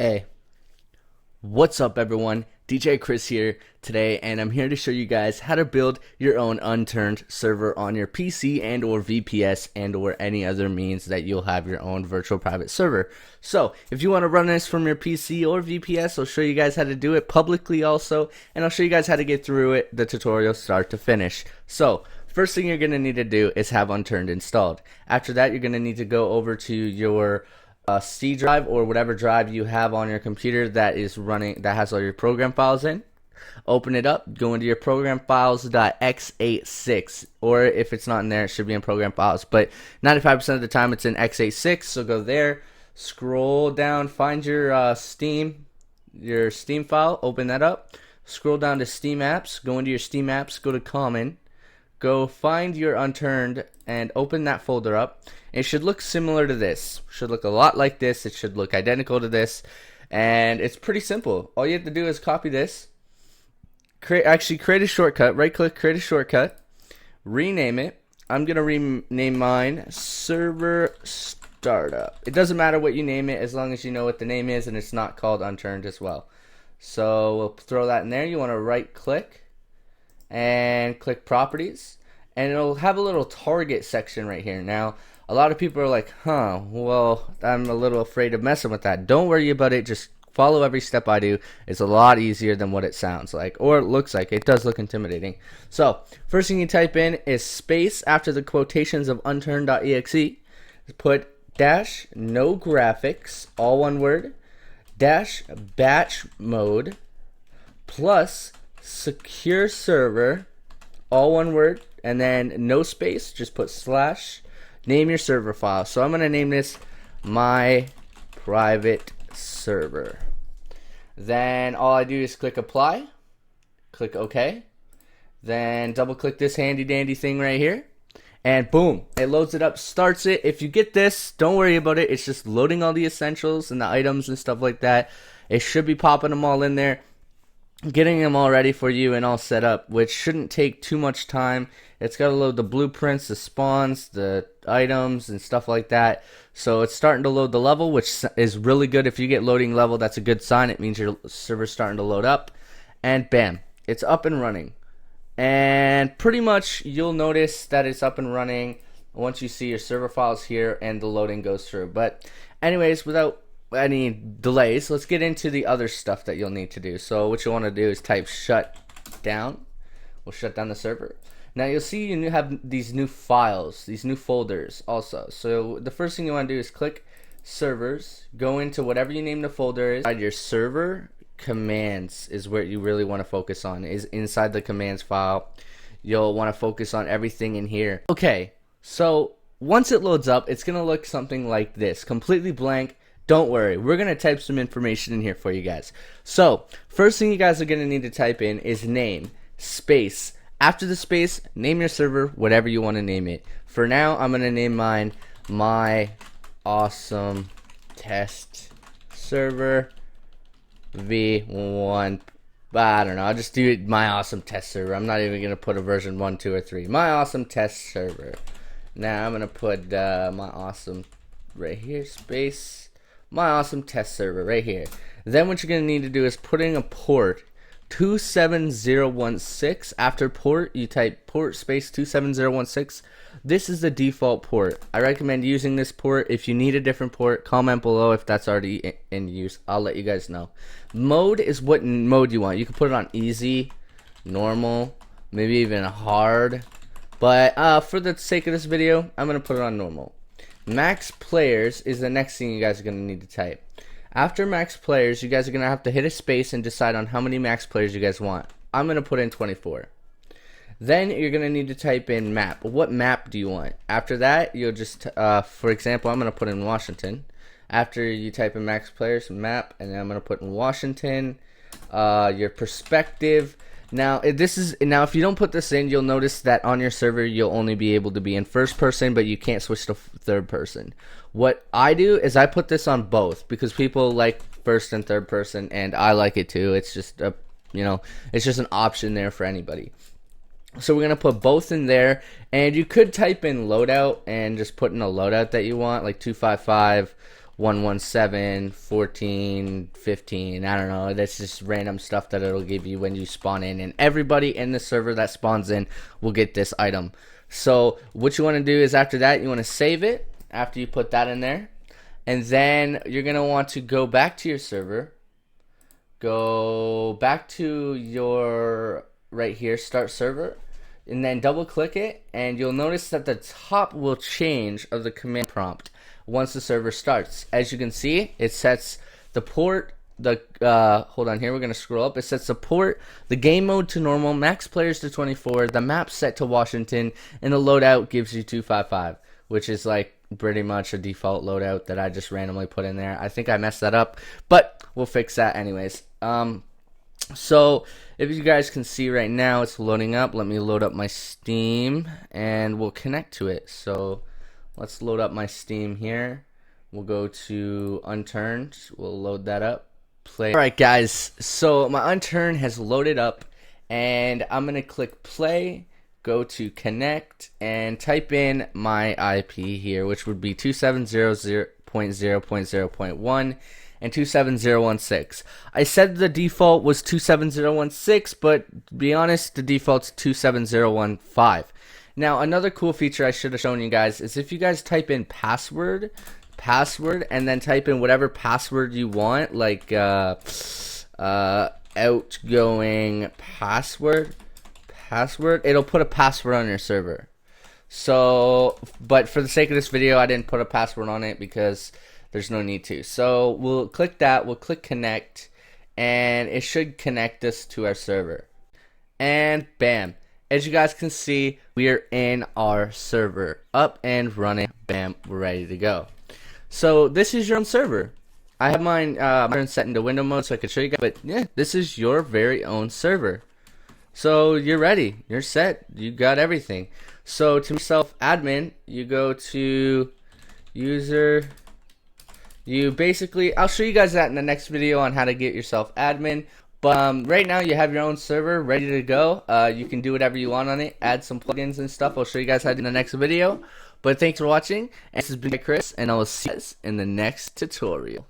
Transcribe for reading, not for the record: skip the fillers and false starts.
Hey, what's up everyone? DJ Chris here today, and I'm here to show you guys how to build your own unturned server on your PC and or VPS and or any other means that you'll have your own virtual private server. So if you want to run this from your PC or VPS, I'll show you guys how to do it publicly also, and I'll show you guys how to get through it, the tutorial start to finish. So first thing you're going to need to do is have Unturned installed. After that, you're going to need to go over to your C drive or whatever drive you have on your computer that is running, that has all your program files in. Open it up, go into your program files.x86, or if it's not in there, it should be in program files, but 95% of the time it's in x86. So go there, scroll down, find your Steam file, open that up, scroll down to Steam apps, go into your Steam apps, go to common, go find your Unturned and open that folder up. It should look similar to this. Should look a lot like this. It should look identical to this. And it's pretty simple. All you have to do is copy this. Create a shortcut. Right click, create a shortcut. Rename it. I'm going to rename mine Server Startup. It doesn't matter what you name it as long as you know what the name is and it's not called Unturned as well. So we'll throw that in there. You want to right click and click properties, and it'll have a little target section right here. Now a lot of people are like, well, I'm a little afraid of messing with that. Don't worry about it, just follow every step I do. It's a lot easier than what it sounds like, or it looks like. It does look intimidating. So first thing you type in is space after the quotations of unturned.exe, put dash no graphics, all one word, dash batch mode, plus secure server, all one word, and then no space, just put slash, name your server file. So I'm going to name this my private server. Then all I do is click apply, click OK, then double click this handy dandy thing right here, and boom, it loads it up, starts it. If you get this, don't worry about it, it's just loading all the essentials and the items and stuff like that. It should be popping them all in there, getting them all ready for you and all set up, which shouldn't take too much time. It's got to load the blueprints, the spawns, the items, and stuff like that. So it's starting to load the level, which is really good. If you get loading level, that's a good sign. It means your server's starting to load up. And bam, it's up and running. And pretty much you'll notice that it's up and running once you see your server files here and the loading goes through. But anyways, without any delays, let's get into the other stuff that you'll need to do. So what you want to do is type shut down. We'll shut down the server. Now you'll see you have these new files, these new folders also. So the first thing you want to do is click servers, go into whatever you name the folder is. Your server commands is where you really want to focus on, is inside the commands file. You'll want to focus on everything in here. Okay, so once it loads up, it's going to look something like this, completely blank. Don't worry, we're going to type some information in here for you guys. So first thing you guys are going to need to type in is name, space. After the space, name your server, whatever you want to name it. For now, I'm going to name mine My Awesome Test Server V1. I don't know, I'll just do it My Awesome Test Server. I'm not even going to put a version 1, 2, or 3. My Awesome Test Server. Now I'm going to put My Awesome right here, space, My Awesome Test Server right here. Then what you're going to need to do is put in a port 27016. After port, you type port space 27016. This is the default port. I recommend using this port. If you need a different port, comment below if that's already in use. I'll let you guys know. Mode is what mode you want. You can put it on easy, normal, maybe even hard. But for the sake of this video, I'm going to put it on normal. Max players is the next thing you guys are going to need to type. After max players, you guys are going to have to hit a space and decide on how many max players you guys want. I'm going to put in 24. Then you're going to need to type in map. What map do you want? After that, you'll just, for example, I'm going to put in Washington. After you type in max players, map, and then I'm going to put in Washington, your perspective. Now if you don't put this in, you'll notice that on your server you'll only be able to be in first person, but you can't switch to third person. What I do is I put this on both because people like first and third person, and I like it too. It's just it's just an option there for anybody. So we're gonna put both in there, and you could type in loadout and just put in a loadout that you want, like 255 117, 14, 15. I don't know. That's just random stuff that it'll give you when you spawn in. And everybody in the server that spawns in will get this item. So what you want to do is after that, you want to save it after you put that in there. And then you're going to want to go back to your server. Go back to your right here, start server. And then double click it. And you'll notice that the top will change of the command prompt once the server starts. As you can see, it sets the port, hold on here, we're going to scroll up. It sets the port, the game mode to normal, max players to 24, the map set to Washington, and the loadout gives you 255, which is like pretty much a default loadout that I just randomly put in there. I think I messed that up, but we'll fix that anyways. So if you guys can see right now, it's loading up. Let me load up my Steam and we'll connect to it. So let's load up my Steam here. We'll go to Unturned. We'll load that up. Play. Alright guys, so my Unturned has loaded up and I'm going to click play, go to connect, and type in my IP here, which would be 270.0.0.0.1 and 27016. I said the default was 27016, but to be honest, the default's 27015. Now, another cool feature I should have shown you guys is if you guys type in password, and then type in whatever password you want, like outgoing password, it'll put a password on your server. So, but for the sake of this video, I didn't put a password on it because there's no need to. So we'll click that, we'll click connect, and it should connect us to our server. And bam. As you guys can see, we are in our server, up and running. Bam, we're ready to go. So this is your own server. I have mine set into window mode so I could show you guys, but yeah, this is your very own server. So you're ready, you're set, you got everything. So to yourself admin, you go to user, you basically, I'll show you guys that in the next video on how to get yourself admin. But right now you have your own server ready to go. You can do whatever you want on it, add some plugins and stuff. I'll show you guys how to do in the next video. But thanks for watching. And this has been Chris, and I will see you guys in the next tutorial.